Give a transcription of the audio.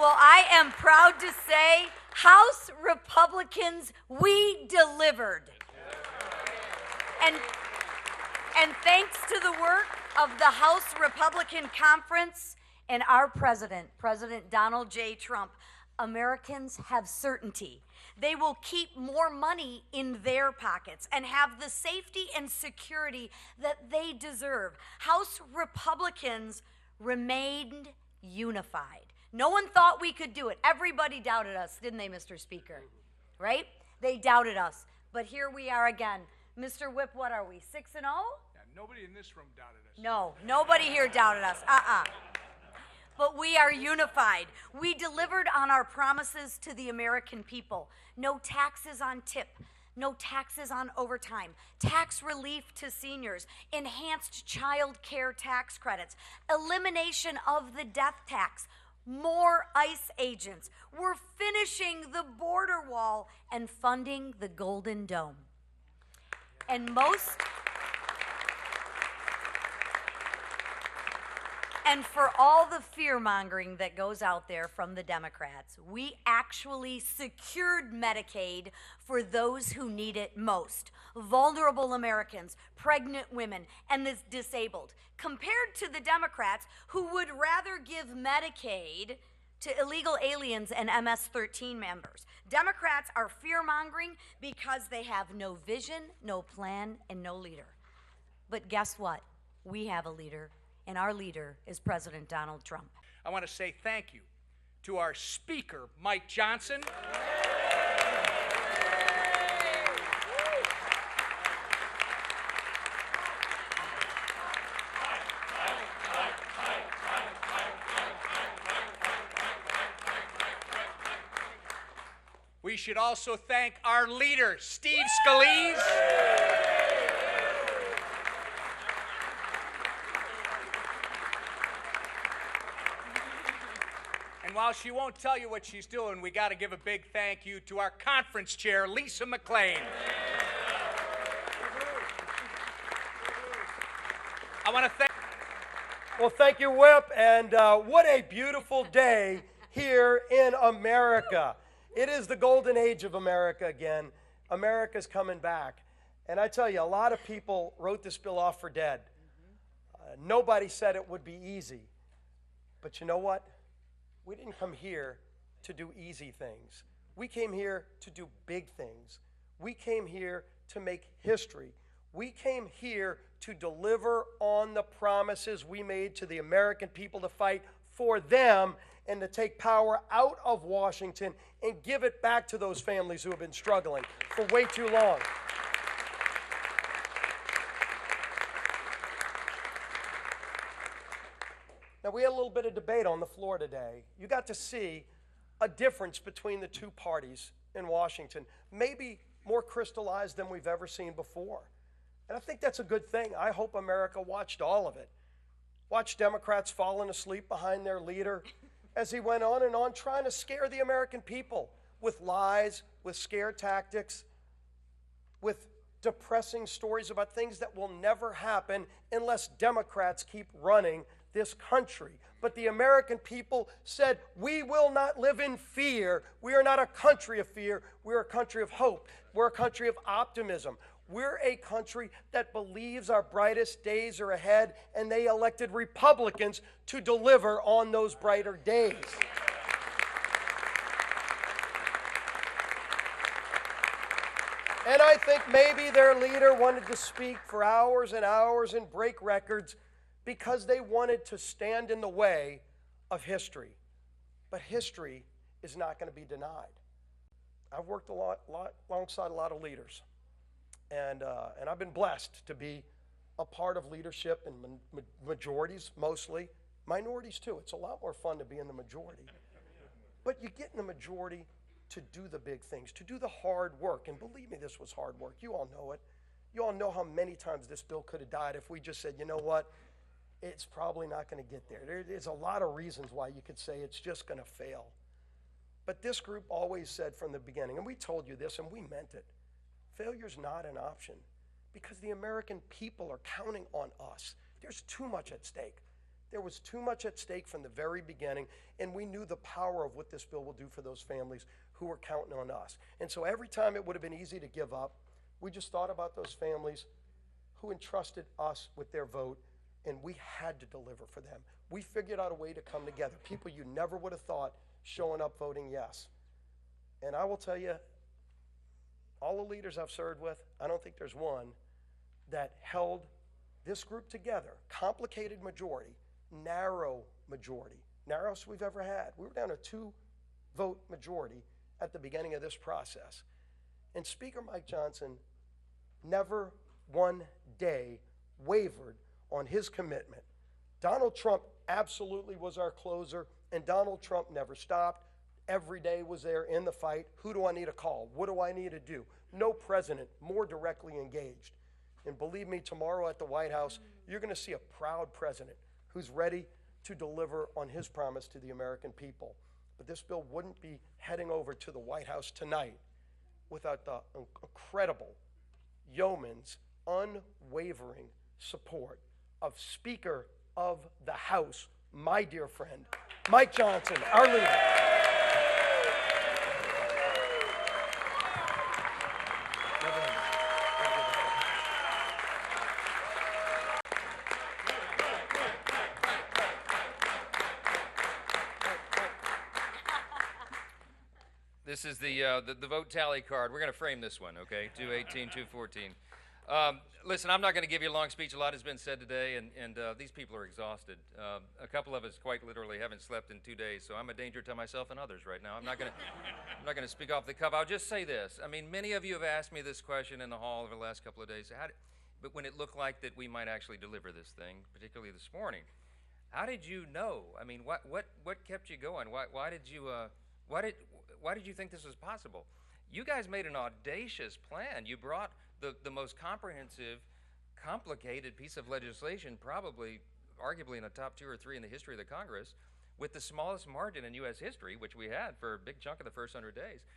Well, I am proud to say, House Republicans, we delivered. And thanks to the work of the House Republican Conference and our president, President Donald J. Trump, Americans have certainty. They will keep more money in their pockets and have the safety and security that they deserve. House Republicans remained unified. No one thought we could do it. Everybody doubted us, didn't they, Mr. Speaker? Right? They doubted us. But here we are again. Mr. Whip, what are we, 6-0? Yeah, nobody in this room doubted us. No, nobody here doubted us. But we are unified. We delivered on our promises to the American people. No taxes on tip, no taxes on overtime, tax relief to seniors, enhanced child care tax credits, elimination of the death tax, more ICE agents. We're finishing the border wall and funding the Golden Dome. And for all the fear-mongering that goes out there from the Democrats, we actually secured Medicaid for those who need it most. Vulnerable Americans, pregnant women, and the disabled. Compared to the Democrats, who would rather give Medicaid to illegal aliens and MS-13 members. Democrats are fear-mongering because they have no vision, no plan, and no leader. But guess what? We have a leader, and our leader is President Donald Trump. I want to say thank you to our Speaker, Mike Johnson. We should also thank our leader, Steve Scalise. And while she won't tell you what she's doing, we got to give a big thank you to our conference chair, Lisa McLean. I want to thank... Well, thank you, Whip, and what a beautiful day here in America. It is the golden age of America again. America's coming back. And I tell you, a lot of people wrote this bill off for dead. Nobody said it would be easy. But you know what? We didn't come here to do easy things. We came here to do big things. We came here to make history. We came here to deliver on the promises we made to the American people to fight for them and to take power out of Washington and give it back to those families who have been struggling for way too long. Now, we had a little bit of debate on the floor today. You got to see a difference between the two parties in Washington, maybe more crystallized than we've ever seen before. And I think that's a good thing. I hope America watched all of it. Watched Democrats falling asleep behind their leader as he went on and on trying to scare the American people with lies, with scare tactics, with depressing stories about things that will never happen unless Democrats keep running this country. But the American people said, we will not live in fear. We are not a country of fear. We're a country of hope. We're a country of optimism. We're a country that believes our brightest days are ahead, and they elected Republicans to deliver on those brighter days. And I think maybe their leader wanted to speak for hours and hours and break records because they wanted to stand in the way of history. But history is not going to be denied. I've worked alongside a lot of leaders. And I've been blessed to be a part of leadership in majorities, mostly. Minorities, too. It's a lot more fun to be in the majority. But you get in the majority to do the big things, to do the hard work. And believe me, this was hard work. You all know it. You all know how many times this bill could have died if we just said, you know what, it's probably not going to get there. There's a lot of reasons why you could say it's just going to fail. But this group always said from the beginning, and we told you this and we meant it, failure's not an option because the American people are counting on us. There's too much at stake. There was too much at stake from the very beginning, and we knew the power of what this bill will do for those families who were counting on us. And so every time it would have been easy to give up, we just thought about those families who entrusted us with their vote, and we had to deliver for them. We figured out a way to come together. People you never would have thought showing up voting yes. And I will tell you, all the leaders I've served with, I don't think there's one that held this group together. Complicated majority, narrow majority, narrowest we've ever had. We were down to 2-vote majority at the beginning of this process. And Speaker Mike Johnson never one day wavered on his commitment. Donald Trump absolutely was our closer, and Donald Trump never stopped. Every day was there in the fight. Who do I need to call? What do I need to do? No president more directly engaged. And believe me, tomorrow at the White House, you're going to see a proud president who's ready to deliver on his promise to the American people. But this bill wouldn't be heading over to the White House tonight without the incredible yeoman's unwavering support of Speaker of the House, my dear friend, Mike Johnson, our leader. This is the vote tally card. We're going to frame this one, okay? 218, 214. Listen, I'm not going to give you a long speech. A lot has been said today, and these people are exhausted. A couple of us quite literally haven't slept in 2 days, so I'm a danger to myself and others right now. I'm not going to speak off the cuff. I'll just say this. I mean, many of you have asked me this question in the hall over the last couple of days. But when it looked like that we might actually deliver this thing, particularly this morning, how did you know? I mean, what kept you going? Why did you think this was possible? You guys made an audacious plan. You brought the most comprehensive, complicated piece of legislation, probably, arguably in the top 2 or 3 in the history of the Congress, with the smallest margin in U.S. history, which we had for a big chunk of the first 100 days.